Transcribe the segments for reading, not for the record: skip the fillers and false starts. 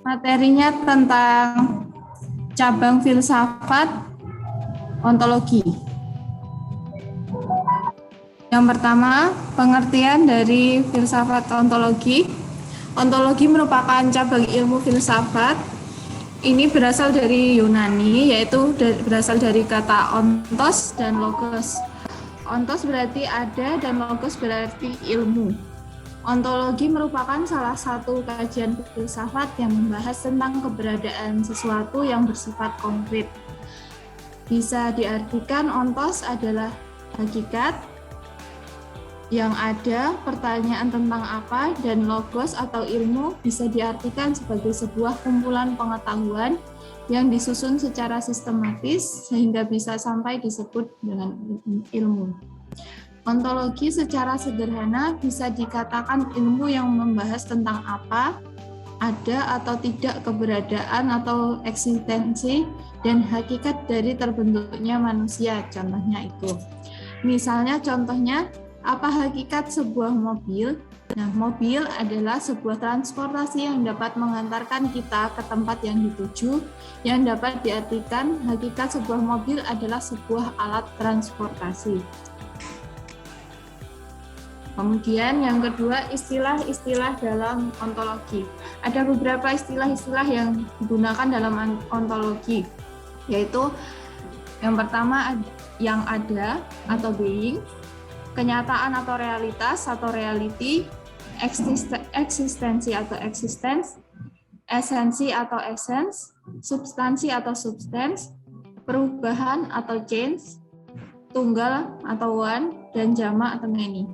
Materinya tentang cabang filsafat ontologi. Yang pertama, pengertian dari filsafat ontologi. Ontologi merupakan cabang ilmu filsafat. Ini berasal dari Yunani, yaitu berasal dari kata ontos dan logos. Ontos berarti ada dan logos berarti ilmu. Ontologi merupakan salah satu kajian filsafat yang membahas tentang keberadaan sesuatu yang bersifat konkret. Bisa diartikan ontos adalah hakikat yang ada, pertanyaan tentang apa, dan logos atau ilmu bisa diartikan sebagai sebuah kumpulan pengetahuan yang disusun secara sistematis sehingga bisa sampai disebut dengan ilmu. Ontologi secara sederhana bisa dikatakan ilmu yang membahas tentang apa, ada atau tidak keberadaan atau eksistensi dan hakikat dari terbentuknya manusia, contohnya itu. Misalnya contohnya, apa hakikat sebuah mobil? Nah, mobil adalah sebuah transportasi yang dapat mengantarkan kita ke tempat yang dituju, yang dapat diartikan hakikat sebuah mobil adalah sebuah alat transportasi. Kemudian yang kedua, istilah-istilah dalam ontologi. Ada beberapa istilah-istilah yang digunakan dalam ontologi, yaitu yang pertama yang ada atau being, kenyataan atau realitas atau reality, eksistensi atau existence, esensi atau essence, substansi atau substance, perubahan atau change, tunggal atau one, dan jamak atau many.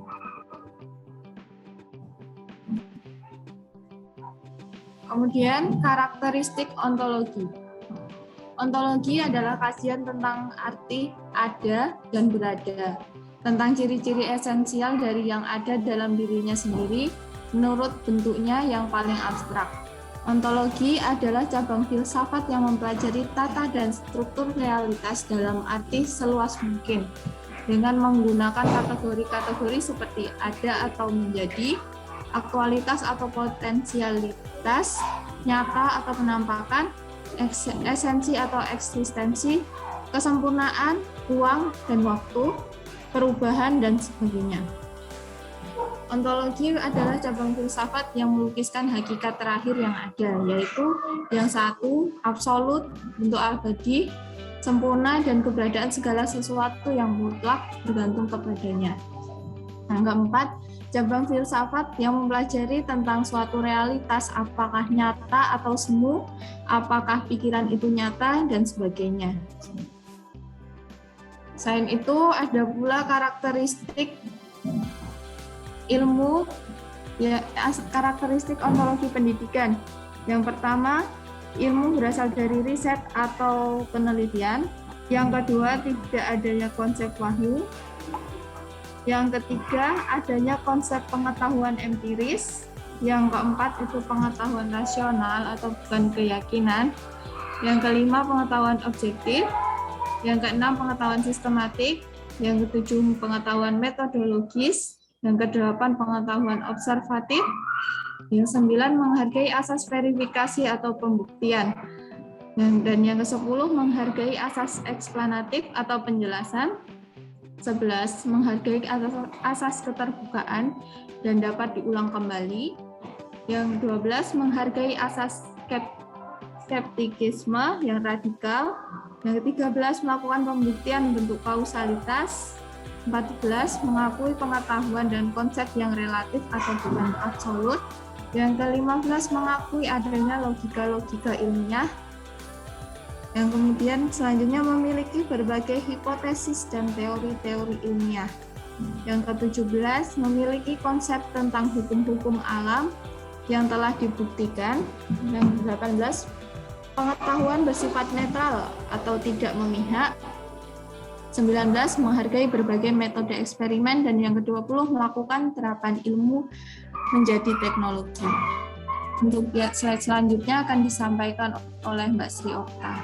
Kemudian karakteristik ontologi. Ontologi adalah kajian tentang arti ada dan berada, tentang ciri-ciri esensial dari yang ada dalam dirinya sendiri menurut bentuknya yang paling abstrak. Ontologi adalah cabang filsafat yang mempelajari tata dan struktur realitas dalam arti seluas mungkin dengan menggunakan kategori-kategori seperti ada atau menjadi, aktualitas atau potensialitas, nyata atau penampakan, esensi atau eksistensi, kesempurnaan, ruang dan waktu, perubahan, dan sebagainya. Ontologi adalah cabang filsafat yang melukiskan hakikat terakhir yang ada, yaitu yang satu, absolut, bentuk abadi, sempurna, dan keberadaan segala sesuatu yang mutlak bergantung kepadanya. Yang keempat, cabang filsafat yang mempelajari tentang suatu realitas, apakah nyata atau semu, apakah pikiran itu nyata, dan sebagainya. Selain itu, ada pula karakteristik ilmu, ya, karakteristik ontologi pendidikan. Yang pertama, ilmu berasal dari riset atau penelitian. Yang kedua, tidak adanya konsep wahyu. Yang ketiga, adanya konsep pengetahuan empiris. Yang keempat, itu pengetahuan rasional atau bukan keyakinan. Yang kelima, pengetahuan objektif. Yang keenam, pengetahuan sistematik. Yang ketujuh, pengetahuan metodologis. Yang kedelapan, pengetahuan observatif. Yang sembilan, menghargai asas verifikasi atau pembuktian. Dan yang kesepuluh, menghargai asas eksplanatif atau penjelasan. 11. Menghargai asas keterbukaan dan dapat diulang kembali. Yang 12. Menghargai asas skeptikisme yang radikal. Yang 13. Melakukan pembuktian bentuk kausalitas. 14. Mengakui pengetahuan dan konsep yang relatif atau bukan absolut. Yang ke-15. Mengakui adanya logika-logika ilmiah. Yang kemudian selanjutnya memiliki berbagai hipotesis dan teori-teori ilmiah. Yang ke-17 memiliki konsep tentang hukum-hukum alam yang telah dibuktikan. Yang ke-18 pengetahuan bersifat netral atau tidak memihak. 19 menghargai berbagai metode eksperimen, dan yang ke-20 melakukan terapan ilmu menjadi teknologi. Untuk slide selanjutnya akan disampaikan oleh Mbak Sri Okta.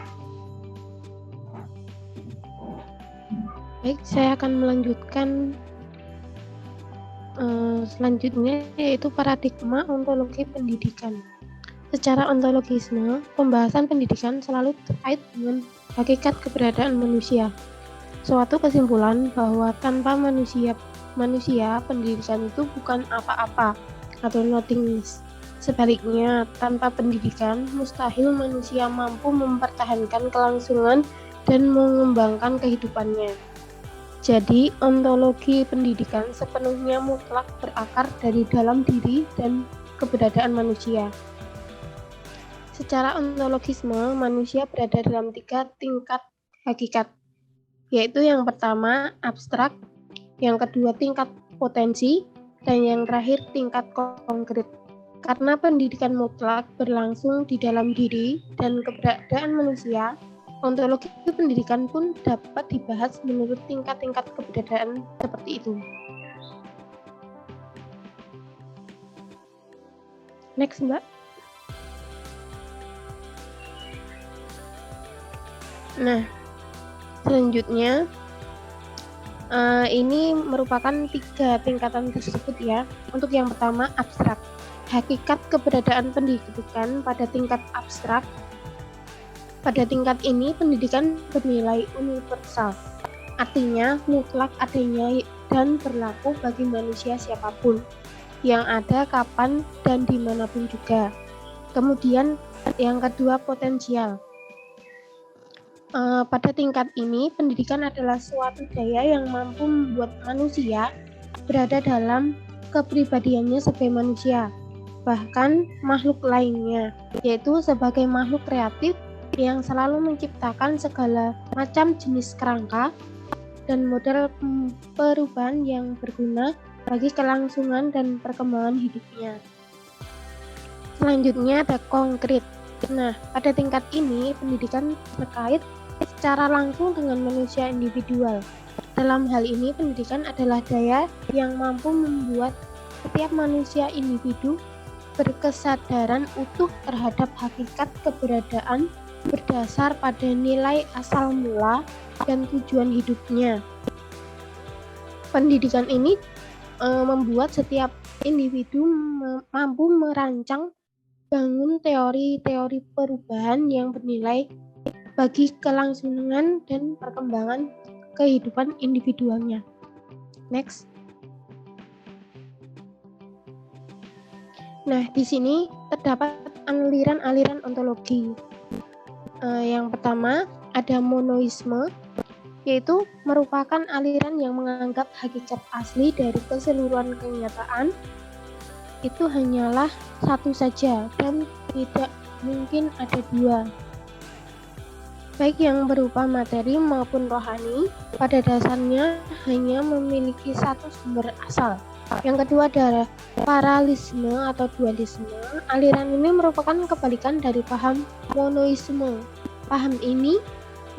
Baik, saya akan melanjutkan selanjutnya, yaitu paradigma ontologi pendidikan. Secara ontologisme, pembahasan pendidikan selalu terkait dengan hakikat keberadaan manusia. Suatu kesimpulan bahwa tanpa manusia pendidikan itu bukan apa-apa atau nothingness. Sebaliknya, tanpa pendidikan, mustahil manusia mampu mempertahankan kelangsungan dan mengembangkan kehidupannya. Jadi, ontologi pendidikan sepenuhnya mutlak berakar dari dalam diri dan keberadaan manusia. Secara ontologisme, manusia berada dalam 3 tingkat hakikat, yaitu yang pertama, abstrak, yang kedua, tingkat potensi, dan yang terakhir, tingkat konkret. Karena pendidikan mutlak berlangsung di dalam diri dan keberadaan manusia, ontologi pendidikan pun dapat dibahas menurut tingkat-tingkat keberadaan seperti itu. Next, Mbak. Nah, selanjutnya ini merupakan 3 tingkatan tersebut ya. Untuk yang pertama, abstrak. Hakikat keberadaan pendidikan pada tingkat abstrak. Pada tingkat ini, pendidikan bernilai universal, artinya mutlak adanya dan berlaku bagi manusia siapapun, yang ada kapan dan dimanapun juga. Kemudian yang kedua, potensial. Pada tingkat ini, pendidikan adalah suatu daya yang mampu membuat manusia berada dalam kepribadiannya sebagai manusia, bahkan makhluk lainnya, yaitu sebagai makhluk kreatif yang selalu menciptakan segala macam jenis kerangka dan model perubahan yang berguna bagi kelangsungan dan perkembangan hidupnya. Selanjutnya ada konkret. Nah, pada tingkat ini pendidikan terkait secara langsung dengan manusia individual. Dalam hal ini pendidikan adalah daya yang mampu membuat setiap manusia individu berkesadaran utuh terhadap hakikat keberadaan berdasar pada nilai asal mula dan tujuan hidupnya. Pendidikan ini membuat setiap individu mampu merancang bangun teori-teori perubahan yang bernilai bagi kelangsungan dan perkembangan kehidupan individualnya. Next. Nah, di sini terdapat aliran-aliran ontologi. Yang pertama ada monoisme, yaitu merupakan aliran yang menganggap hakikat asli dari keseluruhan kenyataan itu hanyalah satu saja dan tidak mungkin ada dua, baik yang berupa materi maupun rohani, pada dasarnya hanya memiliki satu sumber asal. Yang kedua adalah paralisme atau dualisme. Aliran ini merupakan kebalikan dari paham monoisme. Paham ini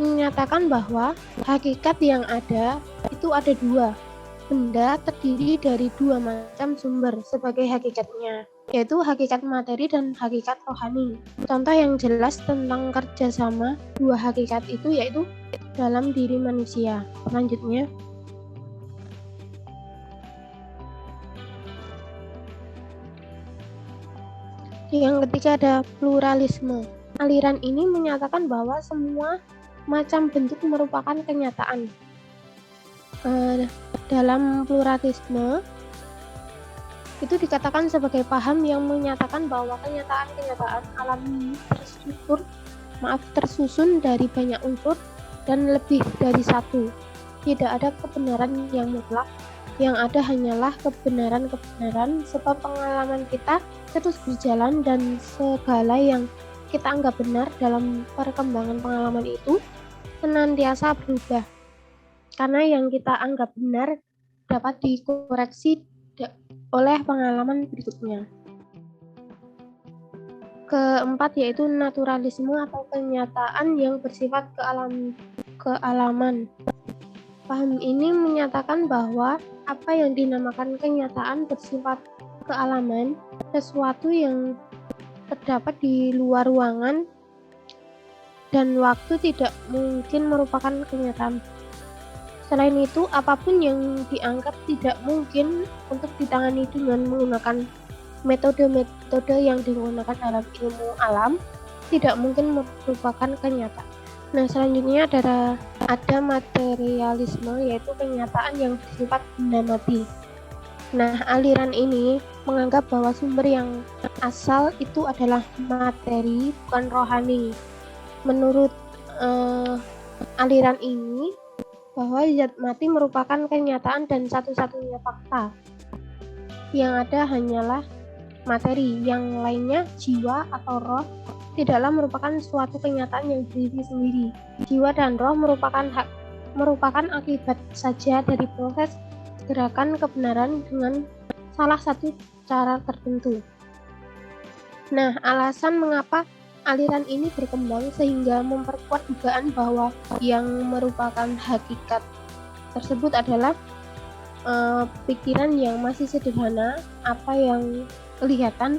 menyatakan bahwa hakikat yang ada itu ada dua. Benda terdiri dari dua macam sumber sebagai hakikatnya, yaitu hakikat materi dan hakikat rohani. Contoh yang jelas tentang kerjasama dua hakikat itu yaitu dalam diri manusia. Selanjutnya, yang ketiga ada pluralisme. Aliran ini menyatakan bahwa semua macam bentuk merupakan kenyataan. Dalam pluralisme itu dikatakan sebagai paham yang menyatakan bahwa kenyataan-kenyataan alam tersusun dari banyak unsur dan lebih dari satu. Tidak ada kebenaran yang mutlak, yang ada hanyalah kebenaran-kebenaran, sebab pengalaman kita terus berjalan dan segala yang kita anggap benar dalam perkembangan pengalaman itu senantiasa berubah. Karena yang kita anggap benar dapat dikoreksi oleh pengalaman berikutnya. Keempat yaitu naturalisme atau kenyataan yang bersifat kealaman. Paham ini menyatakan bahwa apa yang dinamakan kenyataan bersifat kealaman, sesuatu yang terdapat di luar ruangan dan waktu tidak mungkin merupakan kenyataan. Selain itu, apapun yang dianggap tidak mungkin untuk ditangani dengan menggunakan metode-metode yang digunakan dalam ilmu alam tidak mungkin merupakan kenyataan. Nah, selanjutnya ada materialisme, yaitu kenyataan yang bersifat benda mati. Nah, aliran ini menganggap bahwa sumber yang asal itu adalah materi, bukan rohani. Menurut aliran ini, bahwa zat mati merupakan kenyataan dan satu-satunya fakta. Yang ada hanyalah materi, yang lainnya jiwa atau roh tidaklah merupakan suatu kenyataan yang berdiri sendiri. Jiwa dan roh merupakan akibat saja dari proses gerakan kebenaran dengan salah satu cara tertentu. Nah, alasan mengapa aliran ini berkembang sehingga memperkuat dugaan bahwa yang merupakan hakikat tersebut adalah pikiran yang masih sederhana. Apa yang kelihatan,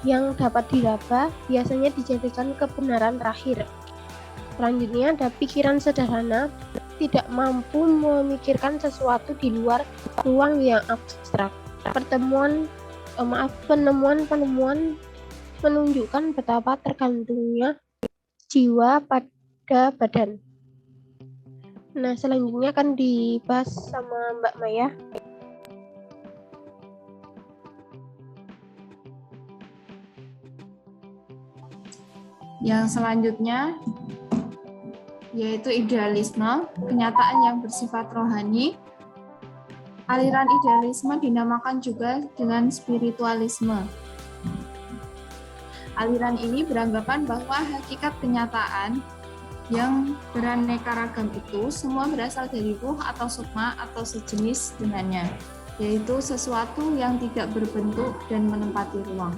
yang dapat diraba, biasanya dijadikan kebenaran terakhir. Selanjutnya ada pikiran sederhana tidak mampu memikirkan sesuatu di luar ruang yang abstrak. Penemuan-penemuan menunjukkan betapa tergantungnya jiwa pada badan. Nah, selanjutnya akan dibahas sama Mbak Maya. Yang selanjutnya yaitu idealisme, kenyataan yang bersifat rohani. Aliran idealisme dinamakan juga dengan spiritualisme. Aliran ini beranggapan bahwa hakikat kenyataan yang beraneka ragam itu semua berasal dari ruh atau sukma atau sejenis dengannya, yaitu sesuatu yang tidak berbentuk dan menempati ruang.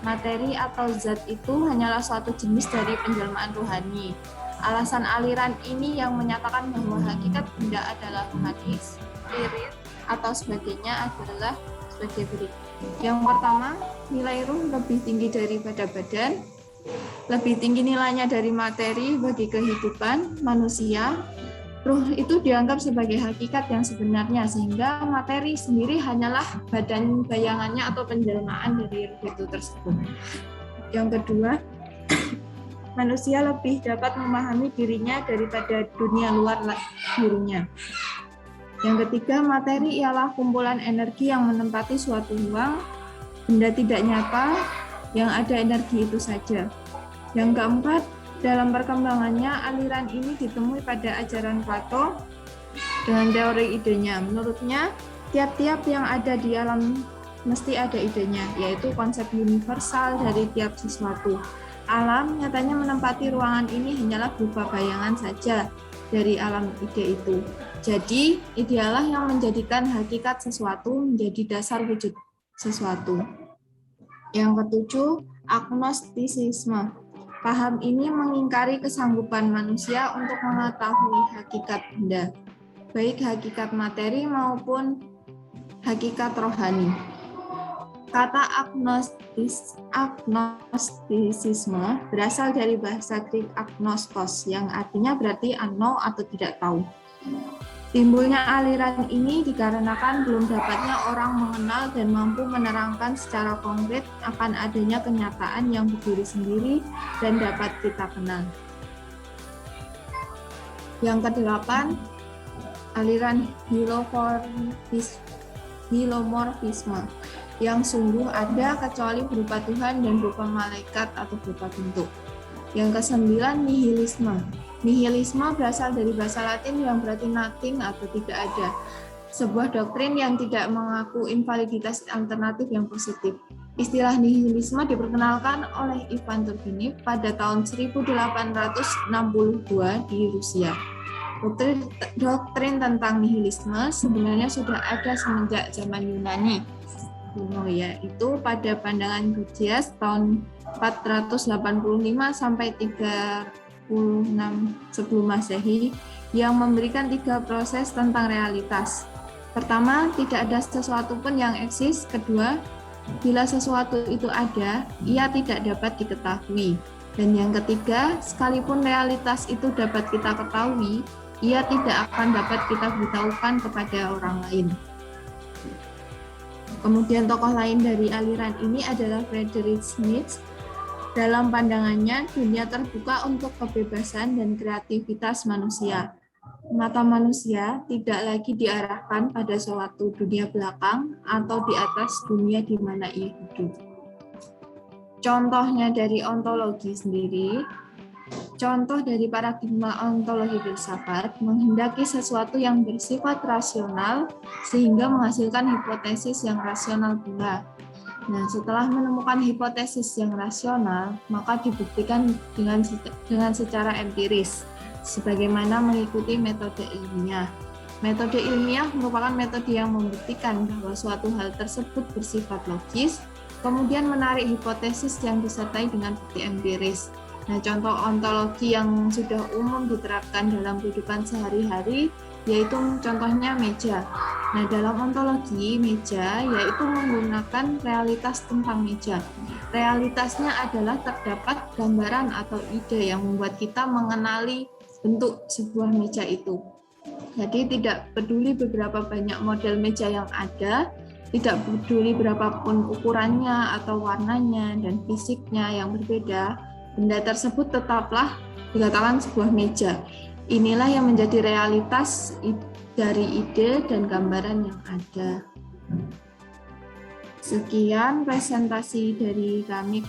Materi atau zat itu hanyalah suatu jenis dari penjelmaan rohani. Alasan aliran ini yang menyatakan bahwa hakikat benda adalah rohani, spirit, atau sebagainya adalah sebagai berikut. Yang pertama, nilai ruh lebih tinggi daripada badan, lebih tinggi nilainya dari materi bagi kehidupan manusia. Ruh itu dianggap sebagai hakikat yang sebenarnya, sehingga materi sendiri hanyalah badan bayangannya atau penjelmaan dari ruh itu tersebut. Yang kedua, manusia lebih dapat memahami dirinya daripada dunia luar dirinya. Yang ketiga, materi ialah kumpulan energi yang menempati suatu ruang, benda tidak nyata, yang ada energi itu saja. Yang keempat, dalam perkembangannya, aliran ini ditemui pada ajaran Plato dengan teori idenya. Menurutnya, tiap-tiap yang ada di alam mesti ada idenya, yaitu konsep universal dari tiap sesuatu. Alam nyatanya menempati ruangan ini hanyalah berupa bayangan saja dari alam ide itu. Jadi, idealah yang menjadikan hakikat sesuatu menjadi dasar wujud sesuatu. Yang ketujuh, agnostisisme. Paham ini mengingkari kesanggupan manusia untuk mengetahui hakikat benda, baik hakikat materi maupun hakikat rohani. Kata agnostisisme berasal dari bahasa Greek agnostos, yang artinya berarti unknown atau tidak tahu. Timbulnya aliran ini dikarenakan belum dapatnya orang mengenal dan mampu menerangkan secara konkret akan adanya kenyataan yang berdiri sendiri dan dapat kita kenal. Yang kedelapan, aliran hilomorfisme, yang sungguh ada kecuali berupa Tuhan dan berupa malaikat atau berupa bentuk. Yang kesembilan, nihilisme. Nihilisme berasal dari bahasa Latin yang berarti nothing atau tidak ada. Sebuah doktrin yang tidak mengaku invaliditas alternatif yang positif. Istilah nihilisme diperkenalkan oleh Ivan Turgenev pada tahun 1862 di Rusia. Doktrin tentang nihilisme sebenarnya sudah ada semenjak zaman Yunani kuno, yaitu pada pandangan Gorgias tahun 485 sampai 36 sebelum Masehi, yang memberikan 3 proses tentang realitas. Pertama, tidak ada sesuatu pun yang eksis. Kedua, bila sesuatu itu ada, ia tidak dapat diketahui. Dan yang ketiga, sekalipun realitas itu dapat kita ketahui, ia tidak akan dapat kita beritahukan kepada orang lain. Kemudian tokoh lain dari aliran ini adalah Friedrich Nietzsche. Dalam pandangannya, dunia terbuka untuk kebebasan dan kreativitas manusia. Mata manusia tidak lagi diarahkan pada suatu dunia belakang atau di atas dunia di mana ia hidup. Contohnya dari ontologi sendiri, contoh dari paradigma ontologi filsafat menghendaki sesuatu yang bersifat rasional sehingga menghasilkan hipotesis yang rasional pula. Nah, setelah menemukan hipotesis yang rasional, maka dibuktikan dengan secara empiris, sebagaimana mengikuti metode ilmiah. Metode ilmiah merupakan metode yang membuktikan bahwa suatu hal tersebut bersifat logis, kemudian menarik hipotesis yang disertai dengan bukti empiris. Nah, contoh ontologi yang sudah umum diterapkan dalam kehidupan sehari-hari, yaitu contohnya meja. Nah, dalam ontologi meja yaitu menggunakan realitas tentang meja. Realitasnya adalah terdapat gambaran atau ide yang membuat kita mengenali bentuk sebuah meja itu. Jadi tidak peduli beberapa banyak model meja yang ada, tidak peduli berapapun ukurannya atau warnanya dan fisiknya yang berbeda, benda tersebut tetaplah dikatakan sebuah meja. Inilah yang menjadi realitas dari ide dan gambaran yang ada. Sekian presentasi dari kami.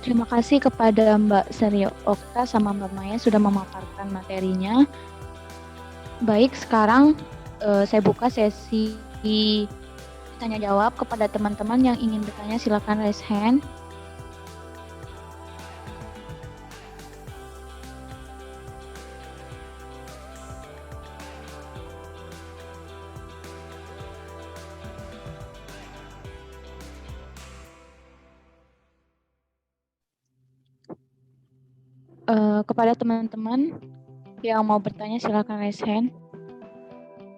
Terima kasih kepada Mbak Sri Okta sama Mbak Maya sudah memaparkan materinya. Baik, sekarang saya buka sesi tanya jawab kepada teman-teman yang ingin bertanya, silakan raise hand. Kepada teman-teman yang mau bertanya, silakan raise hand.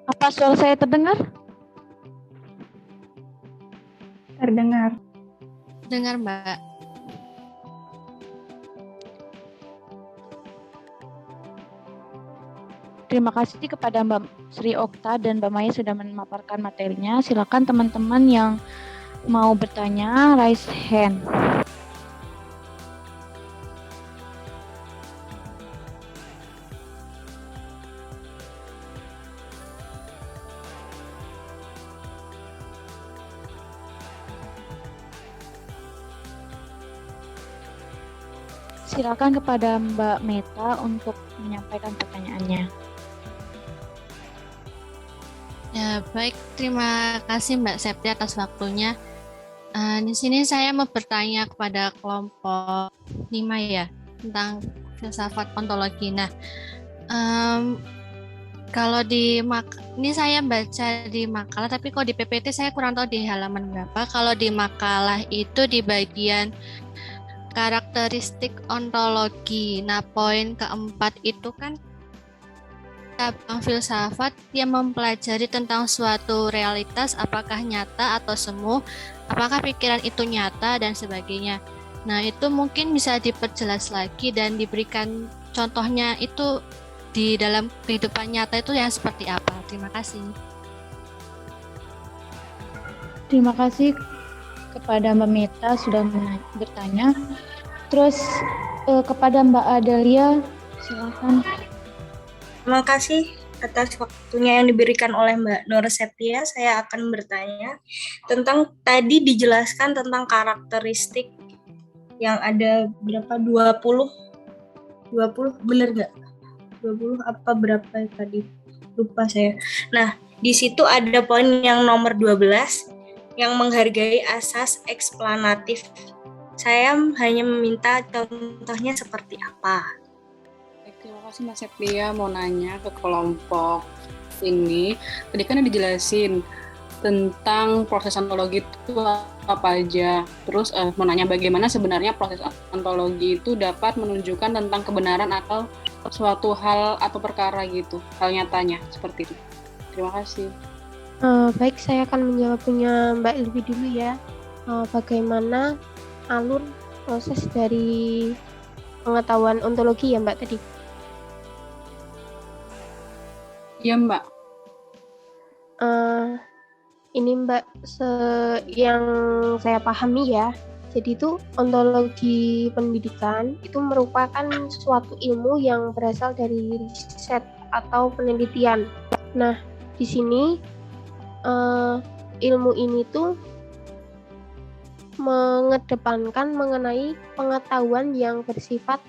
Apa suara saya terdengar? Terdengar. Dengar, Mbak. Terima kasih kepada Mbak Sri Okta dan Mbak Maya sudah memaparkan materinya. Silakan teman-teman yang mau bertanya, raise hand. Silakan kepada Mbak Meta untuk menyampaikan pertanyaannya. Ya, baik. Terima kasih Mbak Septi atas waktunya. Di sini saya mau bertanya kepada kelompok 5 ya, tentang filsafat ontologi. Nah, kalau ini saya baca di makalah, tapi kalau di PPT saya kurang tahu di halaman berapa. Kalau di makalah itu di bagian karakteristik ontologi. Nah, poin keempat itu kan cabang filsafat yang mempelajari tentang suatu realitas, apakah nyata atau semu, apakah pikiran itu nyata, dan sebagainya. Nah, itu mungkin bisa diperjelas lagi dan diberikan contohnya itu di dalam kehidupan nyata itu yang seperti apa. Terima kasih. Terima kasih kepada Mbak Meta sudah bertanya. Terus kepada Mbak Adelia, silakan. Terima kasih atas waktunya yang diberikan oleh Mbak Nur Septia. Saya akan bertanya tentang tadi dijelaskan tentang karakteristik yang ada berapa, 20 benar nggak? 20 apa berapa tadi? Lupa saya. Nah, di situ ada poin yang nomor 12 yang menghargai asas eksplanatif. Saya hanya meminta contohnya seperti apa. Terima kasih Mas Septia, mau nanya ke kelompok ini. Tadi kan dijelasin tentang proses ontologi itu apa aja. Terus mau nanya bagaimana sebenarnya proses ontologi itu dapat menunjukkan tentang kebenaran atau suatu hal atau perkara gitu, hal nyatanya seperti itu. Terima kasih. Baik, saya akan menjawabnya Mbak Ilvi dulu ya. Bagaimana alur proses dari pengetahuan ontologi ya Mbak tadi? Iya Mbak. Ini Mbak, yang saya pahami ya, jadi itu ontologi pendidikan itu merupakan suatu ilmu yang berasal dari riset atau penelitian. Nah, di sini ilmu ini tuh mengedepankan mengenai pengetahuan yang bersifat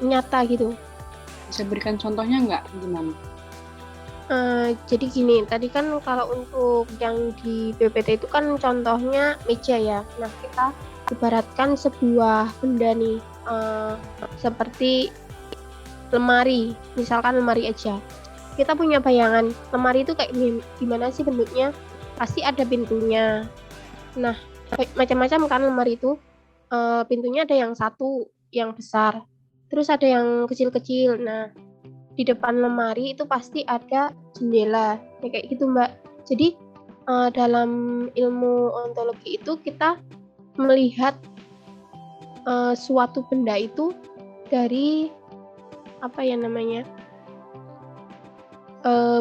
nyata gitu. Bisa berikan contohnya nggak gimana? Jadi gini, tadi kan kalau untuk yang di PPT itu kan contohnya meja ya. Nah, kita ibaratkan sebuah benda nih, seperti lemari, misalkan lemari aja. Kita punya bayangan, lemari itu kayak gimana sih bentuknya? Pasti ada pintunya. Nah, macam-macam kan lemari itu. Pintunya ada yang satu, yang besar. Terus ada yang kecil-kecil. Nah, di depan lemari itu pasti ada jendela, ya kayak gitu Mbak. Jadi dalam ilmu ontologi itu kita melihat suatu benda itu dari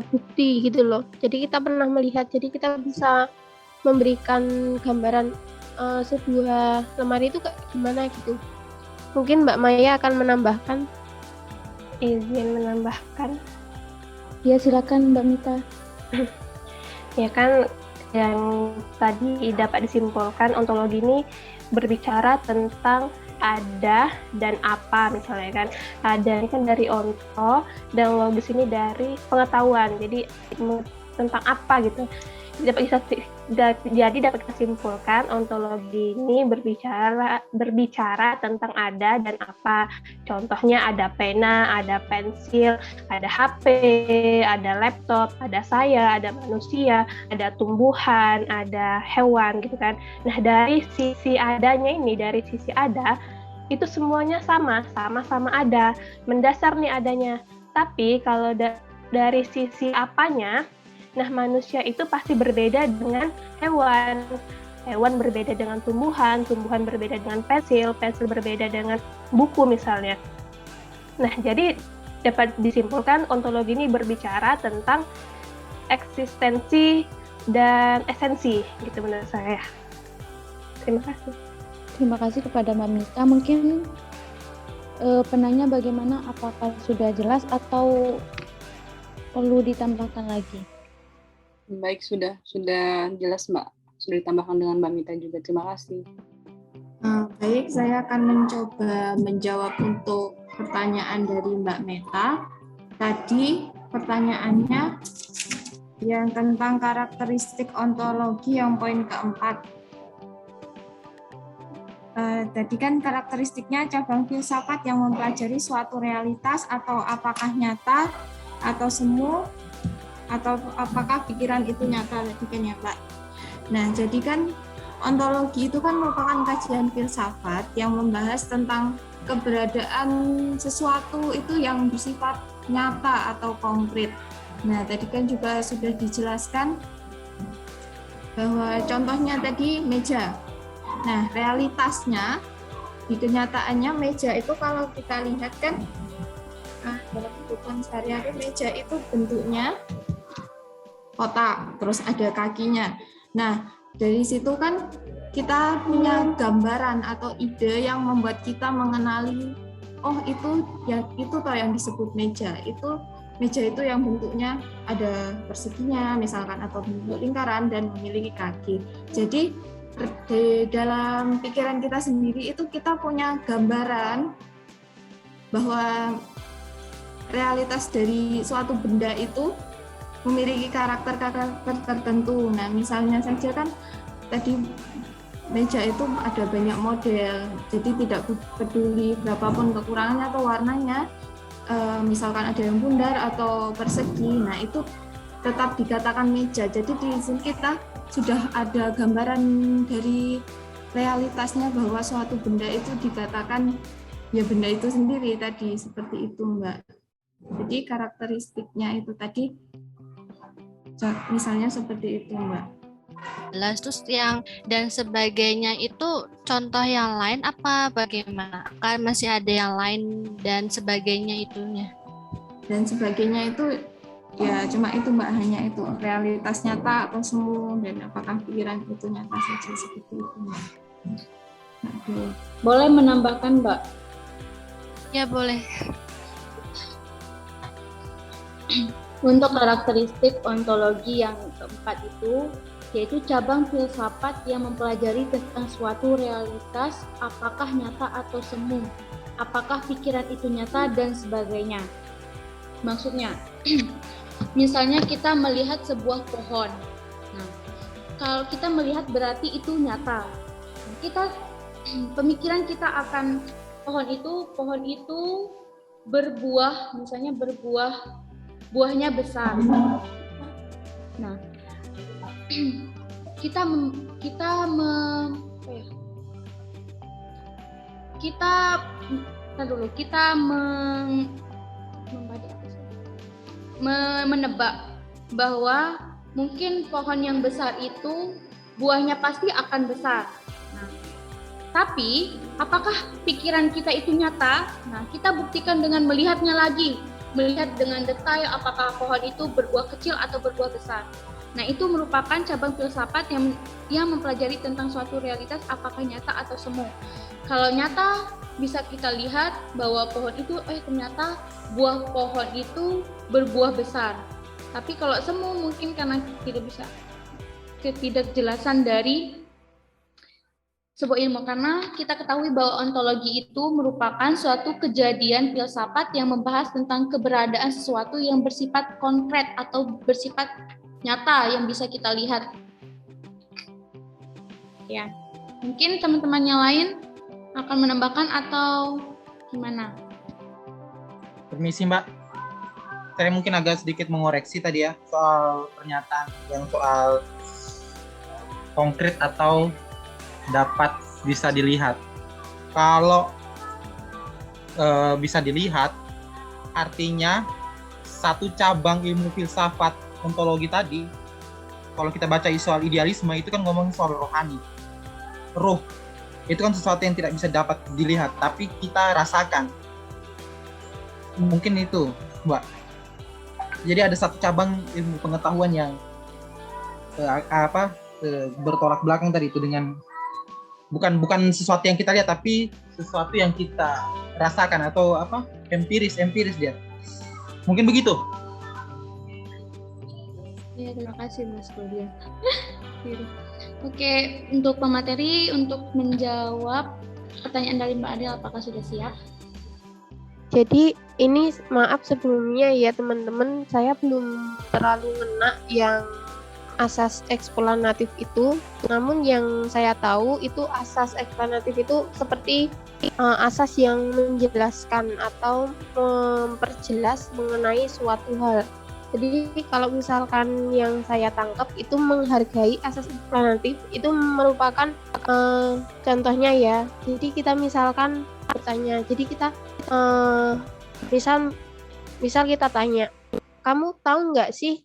bukti gitu loh. Jadi kita pernah melihat, jadi kita bisa memberikan gambaran sebuah lemari itu kayak gimana gitu. Mungkin Mbak Maya akan menambahkan. Izin menambahkan. Ya, silakan Mbak Mita. Ya kan, yang tadi dapat disimpulkan ontologi ini berbicara tentang ada dan apa, misalnya kan. Ada ini kan dari onto, dan logis ini dari pengetahuan. Jadi tentang apa gitu. Jadi dapat kita simpulkan ontologi ini berbicara tentang ada dan apa. Contohnya ada pena, ada pensil, ada HP, ada laptop, ada saya, ada manusia, ada tumbuhan, ada hewan gitu kan. Nah, dari sisi adanya ini, dari sisi ada itu semuanya sama-sama ada, mendasar nih adanya. Tapi kalau dari sisi apanya, nah, manusia itu pasti berbeda dengan hewan. Hewan berbeda dengan tumbuhan berbeda dengan pensil berbeda dengan buku misalnya. Nah, jadi dapat disimpulkan ontologi ini berbicara tentang eksistensi dan esensi, gitu menurut saya. Terima kasih. Terima kasih kepada Mbak Mita. Mungkin penanya bagaimana, apakah sudah jelas atau perlu ditambahkan lagi? Baik, sudah jelas Mbak. Sudah ditambahkan dengan Mbak Mita juga. Terima kasih. Baik, saya akan mencoba menjawab untuk pertanyaan dari Mbak Meta. Tadi pertanyaannya yang tentang karakteristik ontologi yang poin keempat. Tadi kan karakteristiknya cabang filsafat yang mempelajari suatu realitas atau apakah nyata atau semu atau apakah pikiran itu nyata tadi kan ya Pak. Nah, jadi kan ontologi itu kan merupakan kajian filsafat yang membahas tentang keberadaan sesuatu itu yang bersifat nyata atau konkret. Nah, tadi kan juga sudah dijelaskan bahwa contohnya tadi meja. Nah, realitasnya di kenyataannya meja itu kalau kita lihat kan dalam kehidupan sehari-hari meja itu bentuknya kotak, terus ada kakinya. Nah, dari situ kan kita punya gambaran atau ide yang membuat kita mengenali, oh itu ya itu toh yang disebut meja. Itu meja itu yang bentuknya ada perseginya misalkan atau bentuk lingkaran dan memiliki kaki. Jadi di dalam pikiran kita sendiri itu kita punya gambaran bahwa realitas dari suatu benda itu memiliki karakter-karakter tertentu. Nah, misalnya saja kan tadi meja itu ada banyak model, jadi tidak peduli berapapun kekurangannya atau warnanya, misalkan ada yang bundar atau persegi, nah itu tetap dikatakan meja. Jadi di sini kita sudah ada gambaran dari realitasnya bahwa suatu benda itu dikatakan ya benda itu sendiri tadi, seperti itu Mbak. Jadi karakteristiknya itu tadi misalnya seperti itu Mbak. Jelas. Terus yang dan sebagainya itu contoh yang lain apa bagaimana? Kan masih ada yang lain dan sebagainya itunya. Dan sebagainya itu Ya cuma itu Mbak, hanya itu realitas nyata atau semu, dan apakah pikiran itu nyata saja seperti itu Mbak. Aduh. Boleh menambahkan, Mbak? Ya boleh. Untuk karakteristik ontologi yang keempat itu, yaitu cabang filsafat yang mempelajari tentang suatu realitas, apakah nyata atau semu, apakah pikiran itu nyata, dan sebagainya. Maksudnya, misalnya kita melihat sebuah pohon. Nah, kalau kita melihat berarti itu nyata. Kita pemikiran kita akan pohon itu berbuah, misalnya buahnya besar. Nah, menebak bahwa mungkin pohon yang besar itu buahnya pasti akan besar. Nah, tapi apakah pikiran kita itu nyata? Nah, kita buktikan dengan melihatnya lagi, melihat dengan detail apakah pohon itu berbuah kecil atau berbuah besar. Nah, itu merupakan cabang filsafat yang mempelajari tentang suatu realitas, apakah nyata atau semu. Kalau nyata, bisa kita lihat bahwa pohon itu, ternyata buah pohon itu berbuah besar. Tapi kalau semu mungkin karena ketidakjelasan dari sebuah ilmu, karena kita ketahui bahwa ontologi itu merupakan suatu kejadian filsafat yang membahas tentang keberadaan sesuatu yang bersifat konkret atau bersifat nyata yang bisa kita lihat. Ya, mungkin teman-teman yang lain akan menambahkan atau gimana? Permisi Mbak, saya mungkin agak sedikit mengoreksi tadi ya soal pernyataan yang soal konkret atau dapat bisa dilihat. Kalau bisa dilihat, artinya satu cabang ilmu filsafat ontologi tadi, kalau kita baca soal idealisme itu kan ngomong soal rohani. Roh itu kan sesuatu yang tidak bisa dapat dilihat, tapi kita rasakan. Mungkin itu, Mbak. Jadi ada satu cabang ilmu pengetahuan yang bertolak belakang tadi itu dengan bukan sesuatu yang kita lihat, tapi sesuatu yang kita rasakan atau empiris dia. Mungkin begitu. Ya, terima kasih Mas Claudia. Oke, untuk pemateri untuk menjawab pertanyaan dari Mbak Adel, apakah sudah siap? Jadi ini maaf sebelumnya ya teman-teman, saya belum terlalu ngena yang asas eksplanatif itu. Namun yang saya tahu itu asas eksplanatif itu seperti asas yang menjelaskan atau memperjelas mengenai suatu hal. Jadi kalau misalkan yang saya tangkap itu menghargai asas eksplanatif itu merupakan contohnya ya. Jadi kita misalkan bertanya, jadi kita misal kita tanya, kamu tahu nggak sih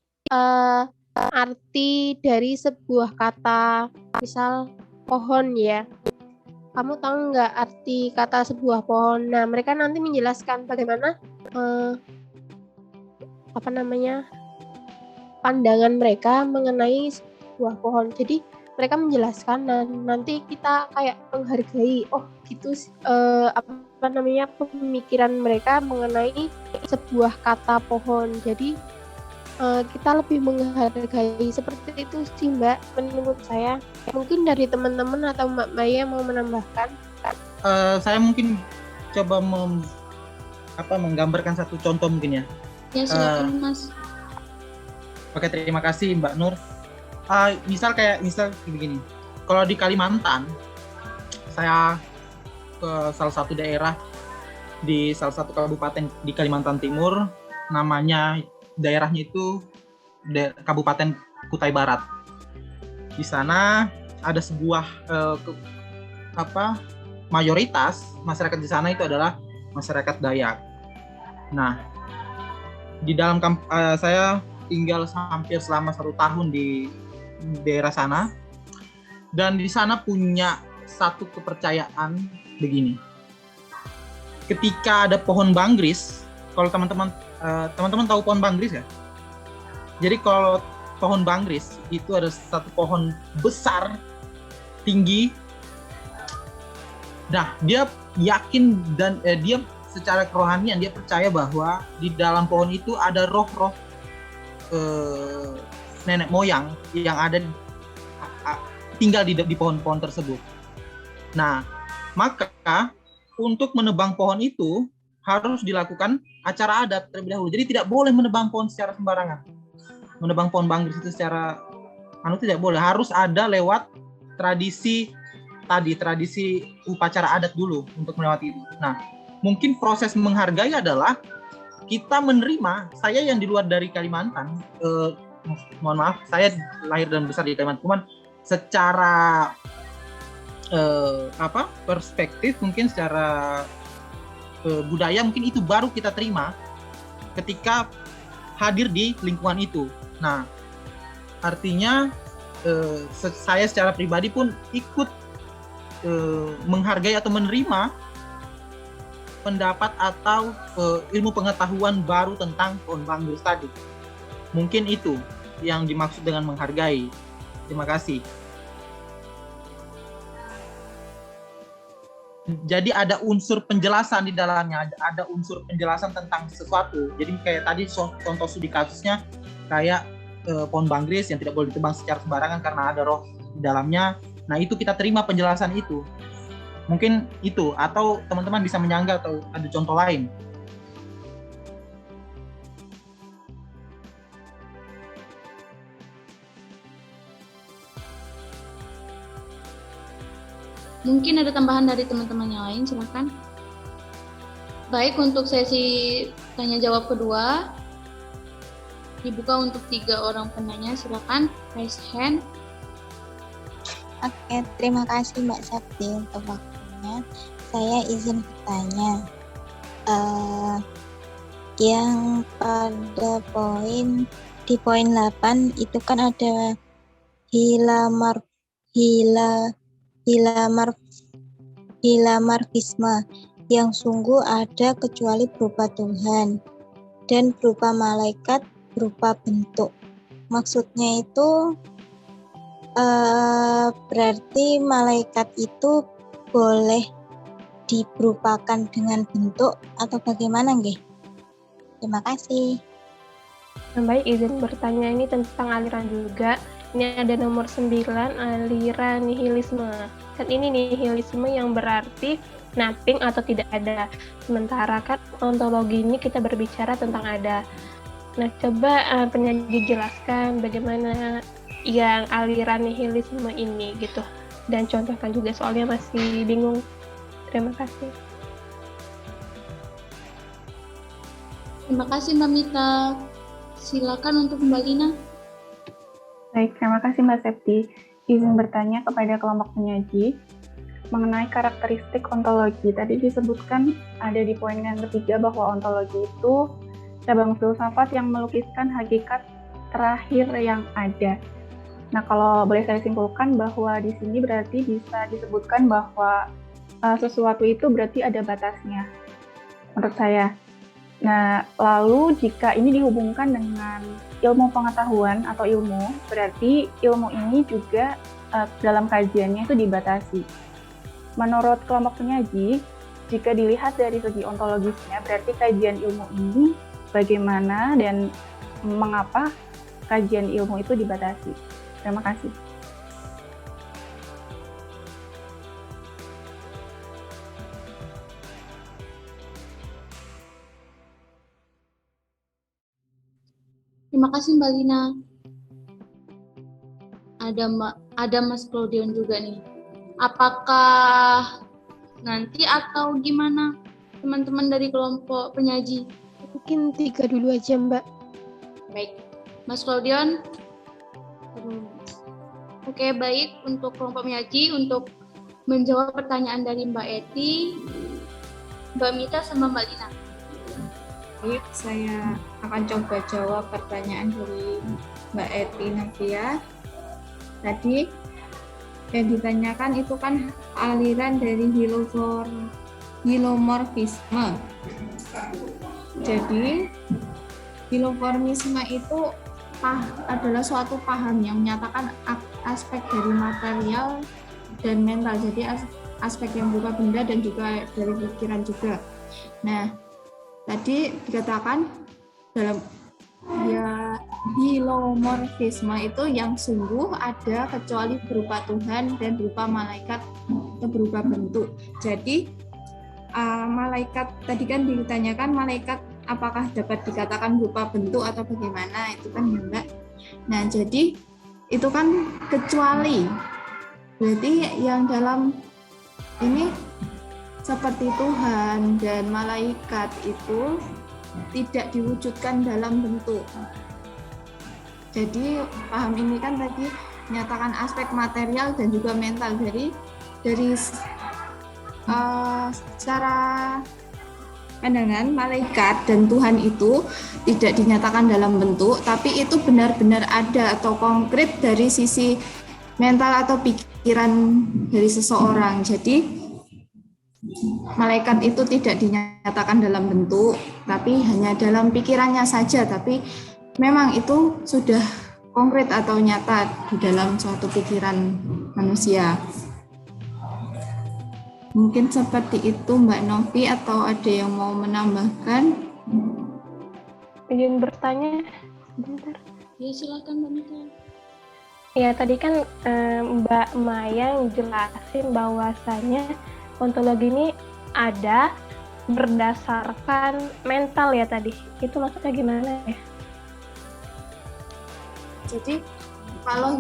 arti dari sebuah kata, misal pohon ya, kamu tahu nggak arti kata sebuah pohon? Nah, mereka nanti menjelaskan bagaimana pandangan mereka mengenai sebuah pohon. Jadi mereka menjelaskan dan nanti kita kayak menghargai, oh gitu pemikiran mereka mengenai sebuah kata pohon. Jadi kita lebih menghargai seperti itu sih Mbak, menurut saya. Mungkin dari teman-teman atau Mbak Maya mau menambahkan? Saya mungkin coba menggambarkan satu contoh mungkin ya. Ya silakan Mas. Oke, terima kasih Mbak Nur. Misal begini, kalau di Kalimantan, saya ke salah satu daerah di salah satu kabupaten di Kalimantan Timur, namanya daerahnya itu Kabupaten Kutai Barat. Di sana ada sebuah mayoritas masyarakat di sana itu adalah masyarakat Dayak. Nah, di dalam saya tinggal hampir selama 1 tahun di daerah sana, dan di sana punya satu kepercayaan begini. Ketika ada pohon banggris, kalau teman-teman tahu pohon banggris ya? Jadi kalau pohon banggris itu ada satu pohon besar, tinggi. Nah, dia yakin dan dia secara kerohanian dia percaya bahwa di dalam pohon itu ada roh-roh nenek moyang yang ada tinggal di pohon-pohon tersebut. Nah, maka untuk menebang pohon itu harus dilakukan acara adat terlebih dahulu. Jadi tidak boleh menebang pohon secara sembarangan. Menebang pohon banggris itu secara tidak boleh. Harus ada lewat tradisi upacara adat dulu untuk melewati itu. Nah, mungkin proses menghargai adalah kita menerima. Saya yang di luar dari Kalimantan, mohon maaf, saya lahir dan besar di Kalimantan, cuman secara perspektif mungkin secara budaya mungkin itu baru kita terima ketika hadir di lingkungan itu. Nah, artinya saya secara pribadi pun ikut menghargai atau menerima pendapat atau ilmu pengetahuan baru tentang pohon banggris tadi. Mungkin itu yang dimaksud dengan menghargai. Terima kasih. Jadi ada unsur penjelasan di dalamnya, ada unsur penjelasan tentang sesuatu. Jadi kayak tadi contoh studi kasusnya kayak pohon banggris yang tidak boleh ditebang secara sembarangan karena ada roh di dalamnya. Nah, itu kita terima penjelasan itu. Mungkin itu, atau teman-teman bisa menyangga atau ada contoh lain. Mungkin ada tambahan dari teman-teman yang lain, silakan. Baik, untuk sesi tanya jawab kedua dibuka untuk 3 orang penanya, silakan raise hand. Oke, terima kasih Mbak Septi untuk waktunya. Saya izin bertanya. Yang pada di poin 8 itu kan ada hilamarfisme yang sungguh ada kecuali berupa Tuhan dan berupa malaikat berupa bentuk. Maksudnya itu berarti malaikat itu boleh diberupakan dengan bentuk atau bagaimana nggih? Terima kasih. Baik, izin bertanya ini tentang aliran juga. Ini ada nomor 9, aliran nihilisme. Kan ini nihilisme yang berarti nothing atau tidak ada. Sementara kan ontologi ini kita berbicara tentang ada. Nah, coba penyaji jelaskan bagaimana yang aliran nihilisme ini gitu. Dan contohkan juga, soalnya masih bingung. Terima kasih. Terima kasih Mbak Mita. Silakan untuk Mbak Lina. Baik, terima kasih Mbak Septi. Izin bertanya kepada kelompok penyaji mengenai karakteristik ontologi. Tadi disebutkan ada di poin yang ketiga bahwa ontologi itu cabang filsafat yang melukiskan hakikat terakhir yang ada. Nah, kalau boleh saya simpulkan bahwa di sini berarti bisa disebutkan bahwa sesuatu itu berarti ada batasnya, menurut saya. Nah, lalu jika ini dihubungkan dengan ilmu pengetahuan atau ilmu, berarti ilmu ini juga dalam kajiannya itu dibatasi. Menurut kelompok penyaji, jika dilihat dari segi ontologisnya, berarti kajian ilmu ini bagaimana dan mengapa kajian ilmu itu dibatasi. Terima kasih. Terima kasih Mbak Lina. Ada Mas Claudion juga nih. Apakah nanti atau gimana teman-teman dari kelompok penyaji? Mungkin 3 dulu aja, Mbak. Baik. Mas Claudion? Oke, baik. Untuk kelompok penyaji, untuk menjawab pertanyaan dari Mbak Eti, Mbak Mita, sama Mbak Lina. Baik, saya akan coba jawab pertanyaan dari Mbak Eti Navia. Tadi yang ditanyakan itu kan aliran dari hilomorfisme. Jadi hilomorfisme itu adalah suatu paham yang menyatakan aspek dari material dan mental. Jadi aspek yang berupa benda dan juga dari pikiran juga. Nah, tadi dikatakan dalam hilomorfisme itu yang sungguh ada kecuali berupa Tuhan dan berupa malaikat atau berupa bentuk. Jadi malaikat tadi kan ditanyakan malaikat apakah dapat dikatakan berupa bentuk atau bagaimana, itu kan ya Mbak. Nah, jadi itu kan kecuali. Berarti yang dalam ini seperti Tuhan dan malaikat itu tidak diwujudkan dalam bentuk. Jadi paham ini kan tadi menyatakan aspek material dan juga mental. Dari secara pandangan malaikat dan Tuhan itu tidak dinyatakan dalam bentuk, tapi itu benar-benar ada atau konkret dari sisi mental atau pikiran dari seseorang. Jadi malaikat itu tidak dinyatakan dalam bentuk, tapi hanya dalam pikirannya saja, tapi memang itu sudah konkret atau nyata di dalam suatu pikiran manusia. Mungkin seperti itu Mbak Novi, atau ada yang mau menambahkan? Izin bertanya sebentar. Ya silakan Mbak Mita. Ya tadi kan Mbak Maya jelasin bahwasanya ontologi ini ada berdasarkan mental ya tadi. Itu maksudnya gimana ya? Jadi kalau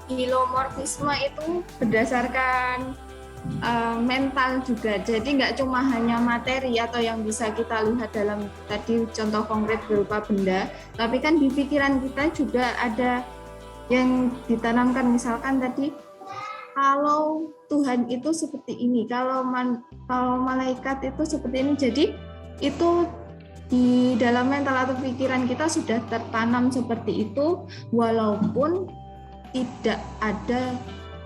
hilomorfisme itu berdasarkan mental juga, jadi nggak cuma hanya materi atau yang bisa kita lihat dalam tadi contoh konkret berupa benda, tapi kan di pikiran kita juga ada yang ditanamkan. Misalkan tadi kalau Tuhan itu seperti ini, kalau malaikat itu seperti ini, jadi itu di dalam mental atau pikiran kita sudah tertanam seperti itu, walaupun tidak ada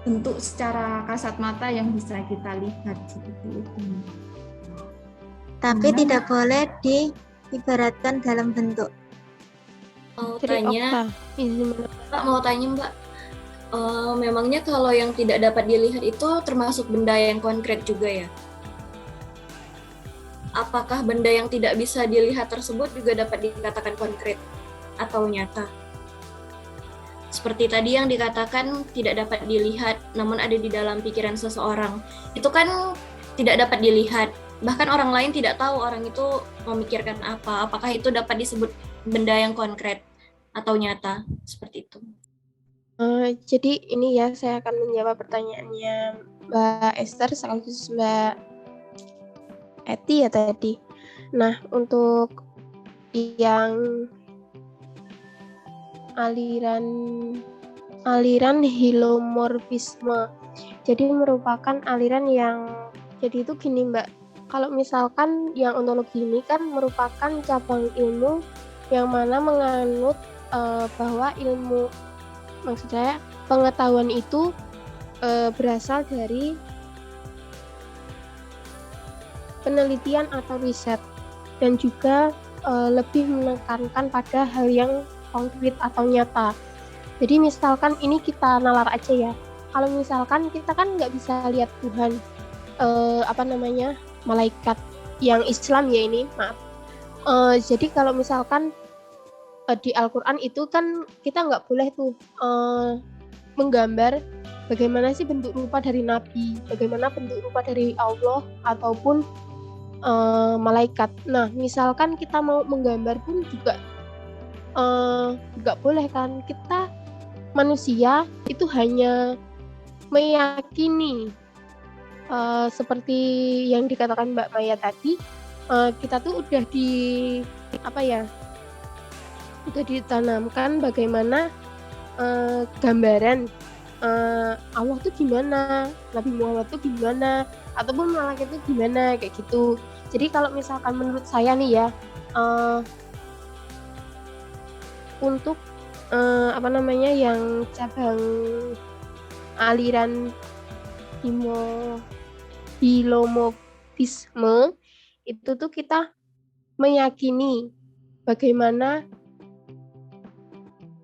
bentuk secara kasat mata yang bisa kita lihat seperti itu. Tapi tidak boleh diibaratkan dalam bentuk. Mau tanya, Mbak, Mbak. Memangnya kalau yang tidak dapat dilihat itu termasuk benda yang konkret juga ya? Apakah benda yang tidak bisa dilihat tersebut juga dapat dikatakan konkret atau nyata? Seperti tadi yang dikatakan tidak dapat dilihat, namun ada di dalam pikiran seseorang. Itu kan tidak dapat dilihat. Bahkan orang lain tidak tahu orang itu memikirkan apa. Apakah itu dapat disebut benda yang konkret atau nyata? Seperti itu. Jadi ini ya, saya akan menjawab pertanyaannya Mbak Esther sekaligus Mbak Eti ya tadi. Nah, untuk yang aliran hilomorfisme. Jadi merupakan aliran yang, jadi itu gini Mbak, kalau misalkan yang ontologi ini kan merupakan cabang ilmu yang mana menganut bahwa ilmu, maksud saya pengetahuan itu berasal dari penelitian atau riset, dan juga lebih menekankan pada hal yang konkret atau nyata. Jadi misalkan ini kita nalar aja ya, kalau misalkan kita kan nggak bisa lihat Tuhan, malaikat yang Islam ya ini, maaf. Jadi kalau misalkan di Al-Quran itu kan kita nggak boleh tuh menggambar bagaimana sih bentuk rupa dari Nabi, bagaimana bentuk rupa dari Allah ataupun malaikat. Nah, misalkan kita mau menggambar pun juga nggak boleh kan. Kita manusia itu hanya meyakini seperti yang dikatakan Mbak Maya tadi, kita tuh udah udah ditanamkan bagaimana gambaran Allah tuh gimana, Nabi Muhammad tuh gimana, ataupun malaikat itu gimana, kayak gitu. Jadi kalau misalkan menurut saya nih ya, untuk yang cabang aliran hilomorfisme itu tuh kita meyakini bagaimana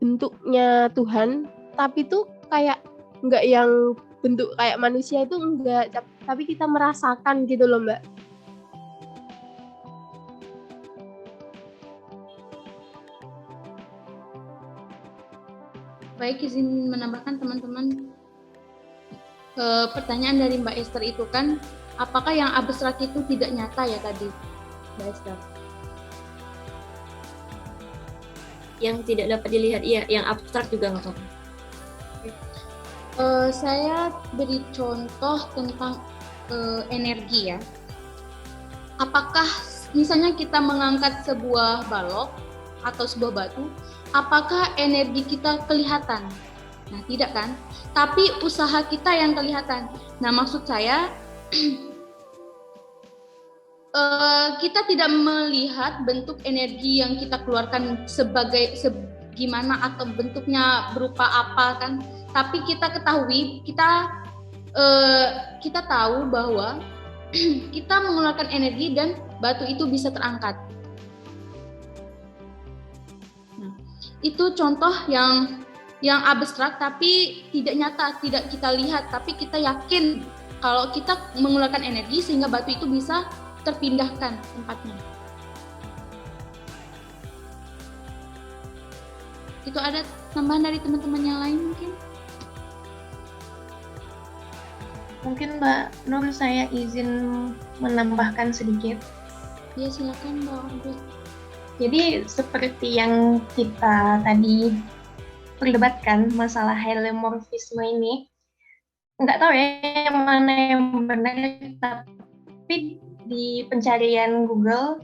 bentuknya Tuhan, tapi tuh kayak nggak yang bentuk kayak manusia itu enggak, tapi kita merasakan gitu loh Mbak. Baik, izin menambahkan teman-teman. Pertanyaan dari Mbak Esther itu kan, apakah yang abstrak itu tidak nyata ya tadi, Mbak Esther? Yang tidak dapat dilihat, iya. Yang abstrak juga nggak apa-apa. Saya beri contoh tentang energi ya. Apakah misalnya kita mengangkat sebuah balok atau sebuah batu, apakah energi kita kelihatan? Nah, tidak kan? Tapi usaha kita yang kelihatan. Nah, maksud saya kita tidak melihat bentuk energi yang kita keluarkan gimana atau bentuknya berupa apa kan? Tapi kita ketahui, kita tahu bahwa kita mengeluarkan energi dan batu itu bisa terangkat. Nah, itu contoh yang abstrak tapi tidak nyata, tidak kita lihat, tapi kita yakin kalau kita mengeluarkan energi sehingga batu itu bisa terpindahkan tempatnya. Itu ada tambahan dari teman-teman yang lain mungkin? Mungkin Mbak Nur, saya izin menambahkan sedikit. Ya, silakan Mbak Nur. Jadi seperti yang kita tadi perdebatkan masalah heliomorfisme ini, nggak tahu ya yang mana yang benar, tapi di pencarian Google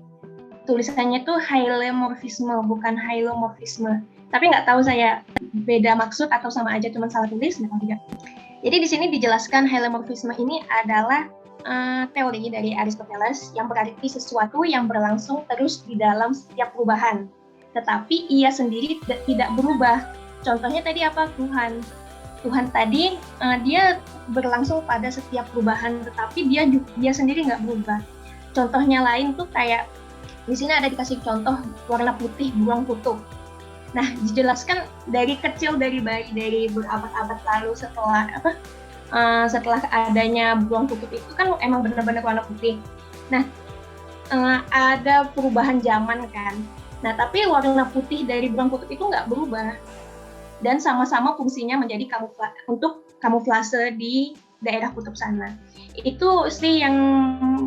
tulisannya tuh heliomorfisme, bukan hylomorfisme. Tapi nggak tahu saya beda maksud atau sama aja cuma salah tulis, nggak tahu juga. Jadi di sini dijelaskan heliomorfisme ini adalah teori dari Aristoteles yang berarti sesuatu yang berlangsung terus di dalam setiap perubahan, tetapi ia sendiri tidak berubah. Contohnya tadi apa? Tuhan tadi dia berlangsung pada setiap perubahan, tetapi dia sendiri nggak berubah. Contohnya lain tuh kayak di sini ada dikasih contoh warna putih beruang kutub. Nah, dijelaskan dari kecil, dari bayi, dari berabad-abad lalu setelah adanya beruang kutub itu kan emang benar-benar warna putih. Nah, ada perubahan zaman kan. Nah, tapi warna putih dari beruang kutub itu nggak berubah. Dan sama-sama fungsinya menjadi untuk kamuflase di daerah kutub sana. Itu sih yang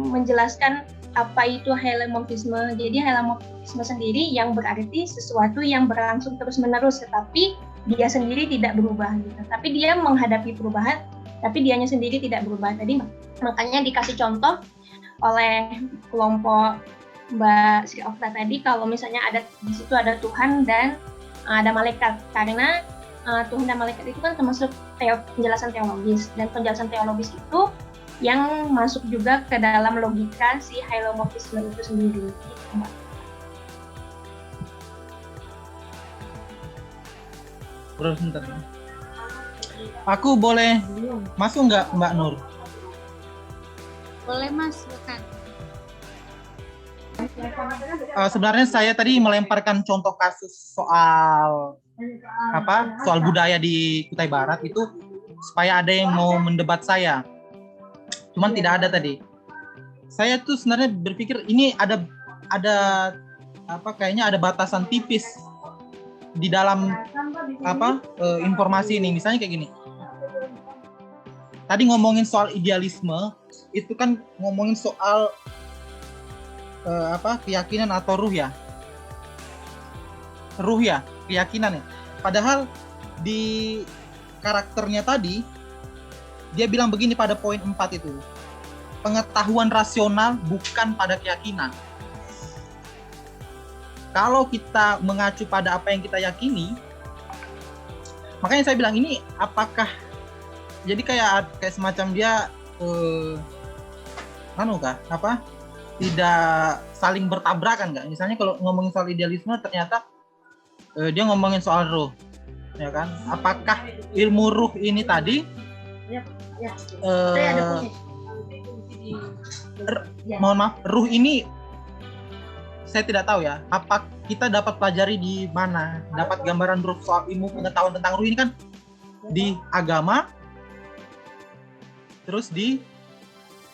menjelaskan apa itu heliomorfisme. Jadi heliomorfisme sendiri yang berarti sesuatu yang berlangsung terus-menerus, tetapi dia sendiri tidak berubah gitu. Tapi dia menghadapi perubahan, tapi dianya sendiri tidak berubah. Tadi makanya dikasih contoh oleh kelompok Mbak Sri Okta tadi, kalau misalnya di situ ada Tuhan dan ada malaikat, karena Tuhan dan malaikat itu kan termasuk penjelasan teologis, dan penjelasan teologis itu yang masuk juga ke dalam logika si heliomorfisme itu sendiri. Terus bentar. Aku boleh masuk nggak Mbak Nur? Boleh Mas, silakan. Sebenarnya saya tadi melemparkan contoh kasus soal budaya di Kutai Barat itu supaya ada yang mau mendebat saya. Cuman tidak ada tadi. Saya tuh sebenarnya berpikir ini ada kayaknya ada batasan tipis di dalam informasi ini. Misalnya kayak gini. Tadi ngomongin soal idealisme, itu kan ngomongin soal keyakinan atau ruh ya, keyakinan ya. Padahal di karakternya tadi dia bilang begini pada poin 4 itu, pengetahuan rasional bukan pada keyakinan. Kalau kita mengacu pada apa yang kita yakini, makanya saya bilang ini apakah jadi kayak semacam dia tidak saling bertabrakan nggak? Misalnya kalau ngomongin soal idealisme ternyata dia ngomongin soal ruh, ya kan? Apakah ilmu ruh ini tadi ruh ini saya tidak tahu ya, apa kita dapat pelajari di mana, dapat gambaran ruh soal ilmu pengetahuan tentang ruh ini kan di agama, terus di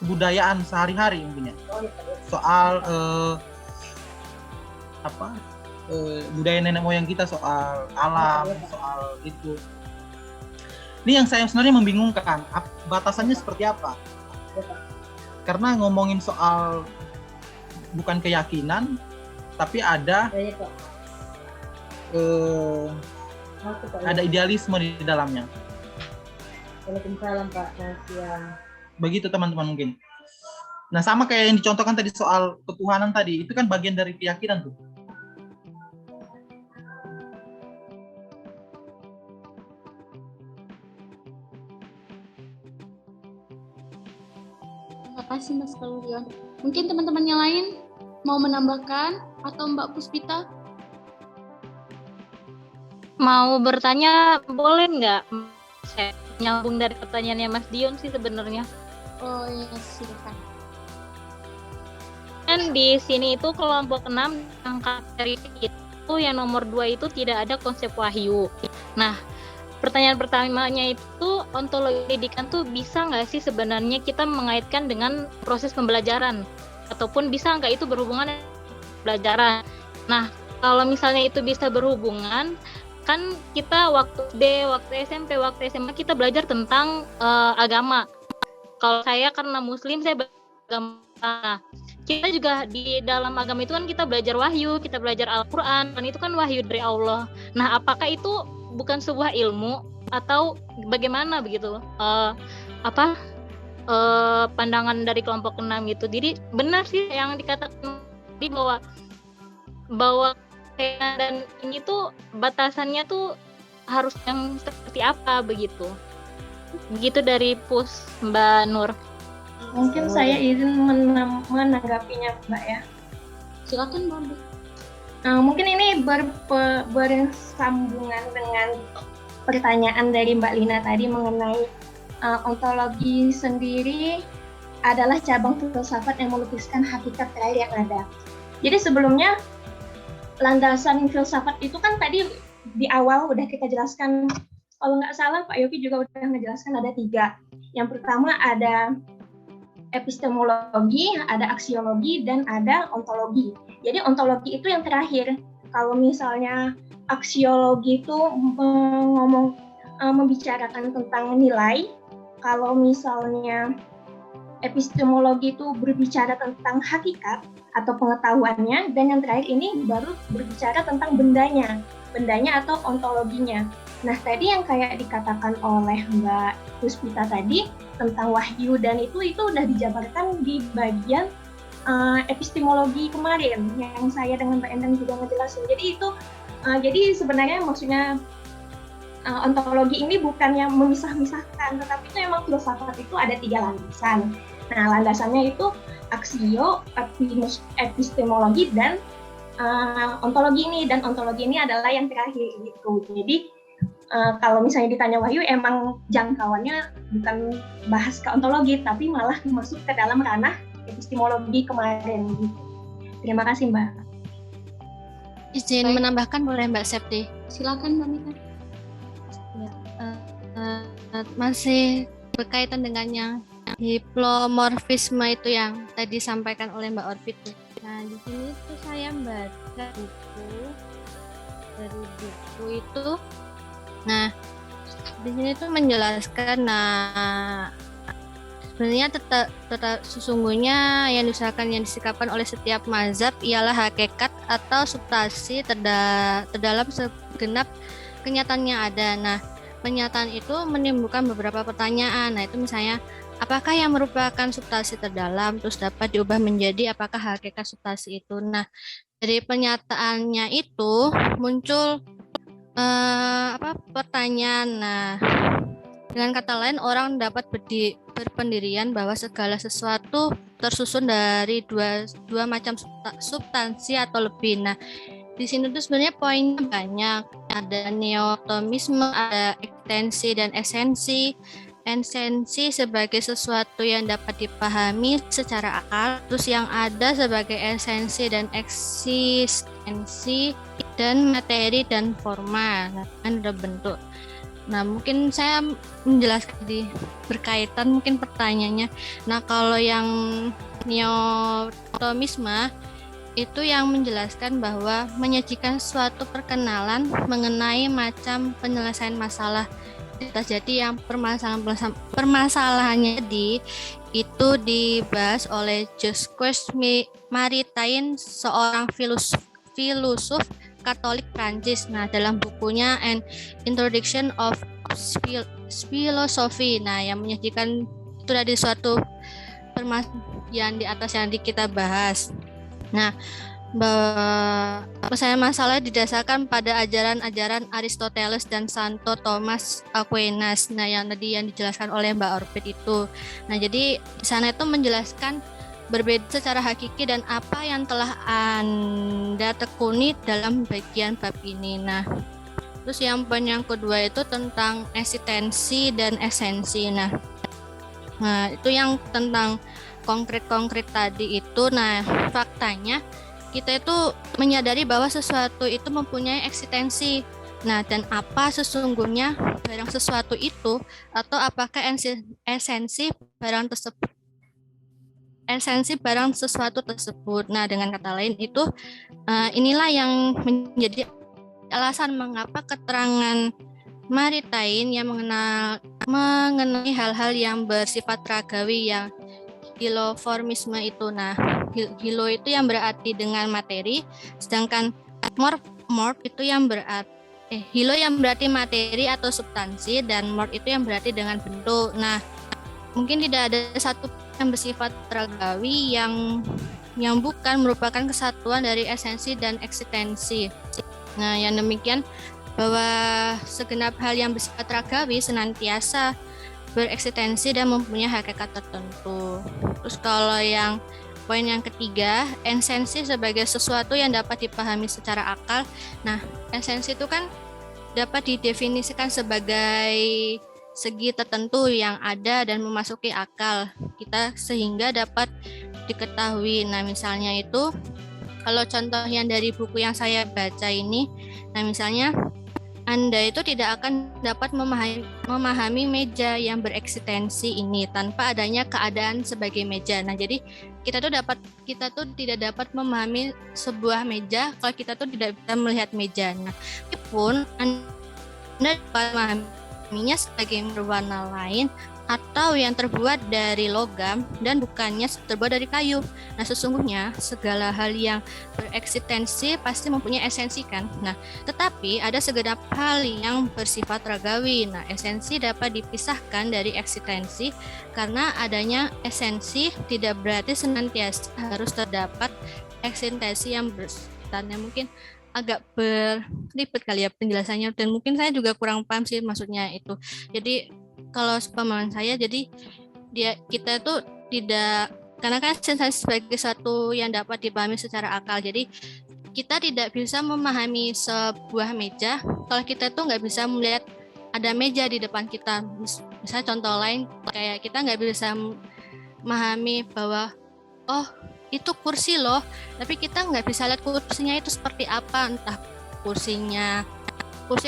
kebudayaan sehari-hari mungkin ya, soal budaya nenek moyang kita, soal alam, soal itu. Ini yang saya sebenarnya membingungkan, batasannya seperti apa? Karena ngomongin soal bukan keyakinan, tapi ada idealisme di dalamnya. Waalaikumsalam Pak, selamat siang. Begitu teman-teman mungkin. Nah sama kayak yang dicontohkan tadi soal ketuhanan tadi, itu kan bagian dari keyakinan tuh. Terima kasih Mas Kaulion. Mungkin teman-teman yang lain mau menambahkan atau Mbak Puspita? Mau bertanya boleh nggak? Saya nyambung dari pertanyaannya Mas Dion sih sebenarnya. Oh iya, silakan. Kan di sini itu kelompok 6 yang karakteristik itu yang nomor 2 itu tidak ada konsep wahyu. Nah, pertanyaan pertamanya itu ontologi pendidikan tuh bisa nggak sih sebenarnya kita mengaitkan dengan proses pembelajaran? Ataupun bisa nggak itu berhubungan dengan pembelajaran? Nah, kalau misalnya itu bisa berhubungan, kan kita waktu SD, waktu SMP, waktu SMA kita belajar tentang agama. Kalau saya karena Muslim, saya beragama. Nah, kita juga di dalam agama itu kan kita belajar wahyu, kita belajar Al-Quran, dan itu kan wahyu dari Allah. Nah, apakah itu bukan sebuah ilmu atau bagaimana begitu? Pandangan dari kelompok 6 gitu. Jadi benar sih yang dikatakan tadi bahwa dan ini tuh batasannya tuh harus yang seperti apa begitu. Begitu dari Pus Mbak Nur. Mungkin saya izin menanggapinya Mbak ya. Silakan Mbak. Mungkin ini bersambungan dengan pertanyaan dari Mbak Lina tadi mengenai ontologi sendiri adalah cabang filsafat yang melukiskan hakikat terakhir yang ada. Jadi sebelumnya landasan filsafat itu kan tadi di awal udah kita jelaskan, kalau nggak salah Pak Yofi juga udah ngejelaskan ada 3. Yang pertama ada epistemologi, ada aksiologi, dan ada ontologi. Jadi ontologi itu yang terakhir. Kalau misalnya aksiologi itu membicarakan tentang nilai, kalau misalnya epistemologi itu berbicara tentang hakikat atau pengetahuannya, dan yang terakhir ini baru berbicara tentang bendanya atau ontologinya. Nah tadi yang kayak dikatakan oleh Mbak Puspita tadi tentang wahyu dan itu udah dijabarkan di bagian epistemologi kemarin yang saya dengan Mbak Endang juga ngejelasin. Jadi itu jadi sebenarnya maksudnya ontologi ini bukannya memisah-misahkan, tetapi itu emang filsafat itu ada 3 landasan. Nah landasannya itu aksio, epistemologi, dan ontologi ini, dan ontologi ini adalah yang terakhir gitu. Jadi kalau misalnya ditanya wahyu, emang jangkauannya bukan bahas ke ontologi, tapi malah masuk ke dalam ranah epistemologi kemarin. Gitu. Terima kasih Mbak. Izin menambahkan boleh Mbak Septi? Silakan Mbak Mika. Masih berkaitan dengan yang diplomorfisme itu yang tadi disampaikan oleh Mbak Orpit. Nah di sini tuh saya baca dari buku itu. Nah, di sini tuh menjelaskan, sebenarnya tetap sesungguhnya yang diusahakan yang disikapkan oleh setiap mazhab ialah hakikat atau substansi terdalam segenap kenyataannya ada. Nah, penyataan itu menimbulkan beberapa pertanyaan. Nah, itu misalnya apakah yang merupakan substansi terdalam terus dapat diubah menjadi apakah hakikat substansi itu. Nah, dari pernyataannya itu muncul pertanyaan. Nah, dengan kata lain orang dapat berpendirian bahwa segala sesuatu tersusun dari dua macam substansi atau lebih. Nah, di sini tuh sebenarnya poinnya banyak. Ada neotomisme, ada ekstensi dan esensi. esensi sebagai sesuatu yang dapat dipahami secara akal, terus yang ada sebagai esensi dan eksistensi dan materi dan forma, nah, kan ada bentuk. Nah, mungkin saya menjelaskan berkaitan mungkin pertanyaannya. Nah, kalau yang neotomisme itu yang menjelaskan bahwa menyajikan suatu perkenalan mengenai macam penyelesaian masalah. Jadi yang permasalahannya itu dibahas oleh Jacques Maritain, seorang filosof Katolik Prancis. Nah, dalam bukunya An Introduction of Philosophy, nah yang menyajikan itu dari suatu permasalahan yang di atas yang kita bahas. Nah, penyelesaian masalah didasarkan pada ajaran-ajaran Aristoteles dan Santo Thomas Aquinas. Nah, yang tadi yang dijelaskan oleh Mbak Orbit itu. Nah, jadi di sana itu menjelaskan berbeda secara hakiki dan apa yang telah Anda tekuni dalam bagian bab ini. Nah, terus yang poin yang kedua itu tentang eksistensi dan esensi. Nah, itu yang tentang konkret-konkret tadi itu. Nah, faktanya kita itu menyadari bahwa sesuatu itu mempunyai eksistensi. Nah, dan apa sesungguhnya barang sesuatu itu, atau apakah esensi barang tersebut, esensi barang sesuatu tersebut. Nah, dengan kata lain itu inilah yang menjadi alasan mengapa keterangan Maritain yang mengenai hal-hal yang bersifat ragawi, yang hiloformisme itu. Nah, hilo itu yang berarti dengan materi, sedangkan morph itu yang berarti hilo yang berarti materi atau substansi, dan morph itu yang berarti dengan bentuk. Nah, mungkin tidak ada satu yang bersifat ragawi yang bukan merupakan kesatuan dari esensi dan eksistensi. Nah, yang demikian bahwa segenap hal yang bersifat ragawi senantiasa bereksistensi dan mempunyai hakikat tertentu. Terus kalau yang poin yang ketiga, esensi sebagai sesuatu yang dapat dipahami secara akal. Nah, esensi itu kan dapat didefinisikan sebagai segi tertentu yang ada dan memasuki akal kita sehingga dapat diketahui. Nah, misalnya itu kalau contoh yang dari buku yang saya baca ini, nah misalnya Anda itu tidak akan dapat memahami meja yang bereksistensi ini tanpa adanya keadaan sebagai meja. Nah, jadi kita tuh tidak dapat memahami sebuah meja kalau kita tuh tidak bisa melihat meja. Nah, meskipun Anda dapat memahaminya sebagai berwarna lain atau yang terbuat dari logam dan bukannya terbuat dari kayu. Nah, sesungguhnya segala hal yang bereksistensi pasti mempunyai esensi kan. Nah, tetapi ada segenap hal yang bersifat ragawi. Nah, esensi dapat dipisahkan dari eksistensi karena adanya esensi tidak berarti senantiasa harus terdapat eksistensi yang berstannya. Mungkin agak berlipat kali ya penjelasannya, dan mungkin saya juga kurang paham sih maksudnya itu. Jadi kalau pemahaman saya, jadi kita itu tidak, karena kan esensi sebagai satu yang dapat dipahami secara akal, jadi kita tidak bisa memahami sebuah meja kalau kita tuh nggak bisa melihat ada meja di depan kita. Misalnya contoh lain kayak kita nggak bisa memahami bahwa oh itu kursi loh, tapi kita nggak bisa lihat kursinya itu seperti apa, entah kursi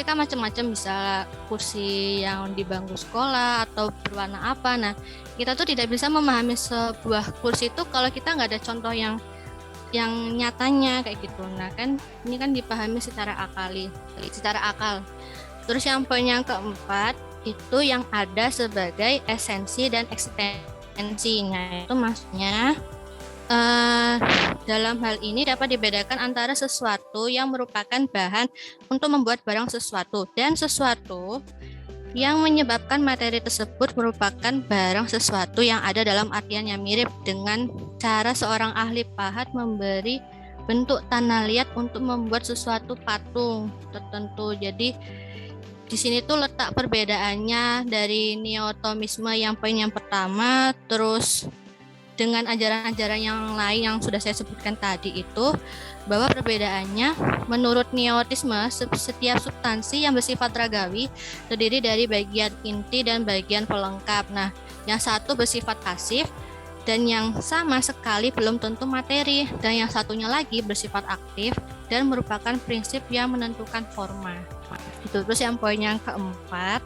kan macam-macam, bisa kursi yang di bangku sekolah atau berwarna apa. Nah, kita tuh tidak bisa memahami sebuah kursi itu kalau kita nggak ada contoh yang nyatanya kayak gitu. Nah, kan ini kan dipahami secara akal. Terus yang poin yang keempat itu yang ada sebagai esensi dan eksistensi. Nah, itu maksudnya dalam hal ini dapat dibedakan antara sesuatu yang merupakan bahan untuk membuat barang sesuatu dan sesuatu yang menyebabkan materi tersebut merupakan barang sesuatu yang ada dalam artian yang mirip, dengan cara seorang ahli pahat memberi bentuk tanah liat untuk membuat sesuatu patung tertentu. Jadi di sini tuh letak perbedaannya dari neotomisme yang poin yang pertama, terus dengan ajaran-ajaran yang lain yang sudah saya sebutkan tadi itu, bahwa perbedaannya menurut neotisme setiap substansi yang bersifat ragawi terdiri dari bagian inti dan bagian pelengkap. Nah, yang satu bersifat pasif dan yang sama sekali belum tentu materi, dan yang satunya lagi bersifat aktif dan merupakan prinsip yang menentukan forma. Itu. Terus yang poin yang keempat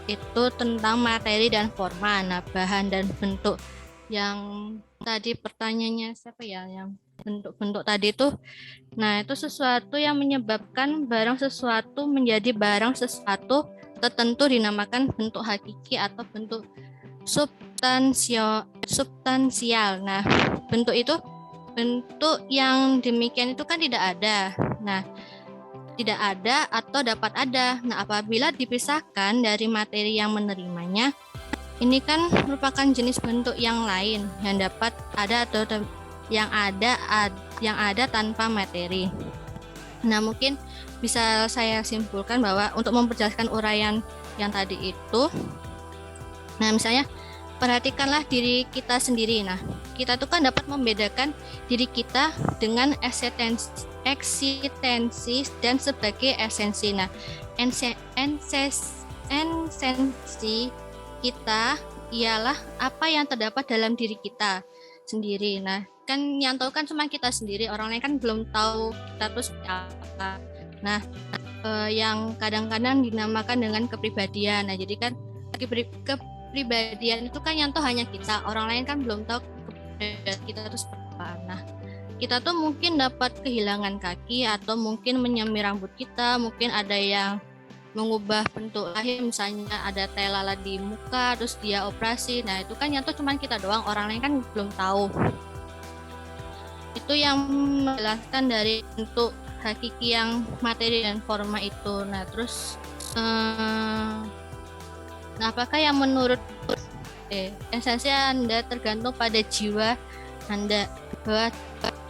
itu tentang materi dan forma. Nah, bahan dan bentuk. Yang tadi pertanyaannya siapa ya, yang bentuk-bentuk tadi itu, nah itu sesuatu yang menyebabkan barang sesuatu menjadi barang sesuatu tertentu dinamakan bentuk hakiki atau bentuk substansial. Nah, bentuk itu, bentuk yang demikian itu kan tidak ada. Nah, tidak ada atau dapat ada. Nah, apabila dipisahkan dari materi yang menerimanya, ini kan merupakan jenis bentuk yang lain yang dapat ada atau yang ada tanpa materi. Nah, mungkin bisa saya simpulkan bahwa untuk memperjelaskan uraian yang tadi itu, nah misalnya perhatikanlah diri kita sendiri. Nah, kita tuh kan dapat membedakan diri kita dengan eksistensi dan sebagai esensi. Nah, esensi kita ialah apa yang terdapat dalam diri kita sendiri. Nah, kan yang tahu kan cuma kita sendiri, orang lain kan belum tahu kita tuh seperti apa. Nah, yang kadang-kadang dinamakan dengan kepribadian. Nah, jadi kan kepribadian itu kan yang tahu hanya kita, orang lain kan belum tahu kepribadian kita itu seperti apa. Nah, kita tuh mungkin dapat kehilangan kaki atau mungkin menyemir rambut kita, mungkin ada yang mengubah bentuk lahir, misalnya ada telala di muka terus dia operasi. Nah, itu kan yang tahu cuma kita doang, orang lain kan belum tahu. Itu yang menjelaskan dari bentuk hakiki yang materi dan forma itu. Nah, terus nah, apakah yang menurut esensi Anda tergantung pada jiwa Anda, bahwa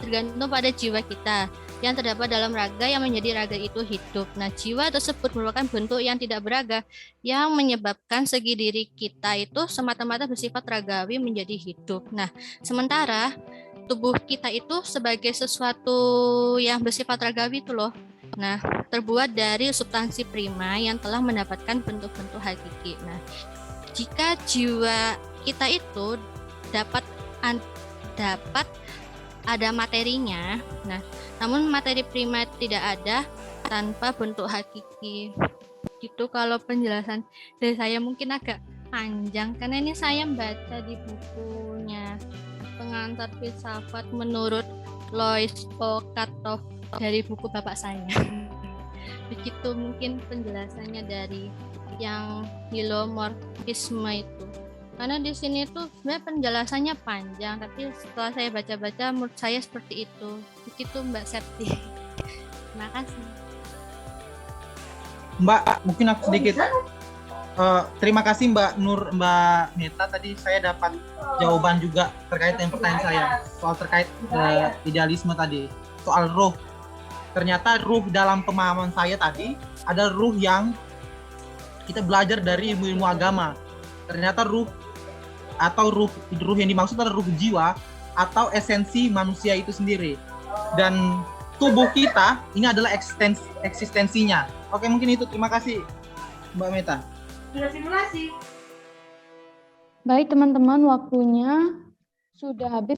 tergantung pada jiwa kita yang terdapat dalam raga yang menjadi raga itu hidup. Nah, jiwa tersebut merupakan bentuk yang tidak beraga yang menyebabkan segi diri kita itu semata-mata bersifat ragawi menjadi hidup. Nah, sementara tubuh kita itu sebagai sesuatu yang bersifat ragawi itu loh. Nah, terbuat dari substansi prima yang telah mendapatkan bentuk-bentuk hakiki. Nah, jika jiwa kita itu dapat ada materinya, nah, namun materi prima tidak ada tanpa bentuk hakiki. Itu kalau penjelasan dari saya mungkin agak panjang karena ini saya baca di bukunya Pengantar Filsafat menurut Lois Okatov dari buku bapak saya. Begitu mungkin penjelasannya dari yang hilomorfisme itu. Karena di sini tuh sebenarnya penjelasannya panjang, tapi setelah saya baca-baca menurut saya seperti itu. Begitu Mbak Septi. Terima kasih. Mbak, mungkin aku sedikit. Terima kasih Mbak Mbak Meta, tadi saya dapat jawaban juga terkait dengan pertanyaan saya soal terkait idealisme tadi, soal ruh. Ternyata ruh dalam pemahaman saya tadi ada ruh yang kita belajar dari ilmu agama. Ternyata ruh yang dimaksud adalah ruh jiwa atau esensi manusia itu sendiri. Dan tubuh kita ini adalah eksistensinya. Oke, mungkin itu. Terima kasih Mbak Meta. Baik teman-teman, waktunya sudah habis.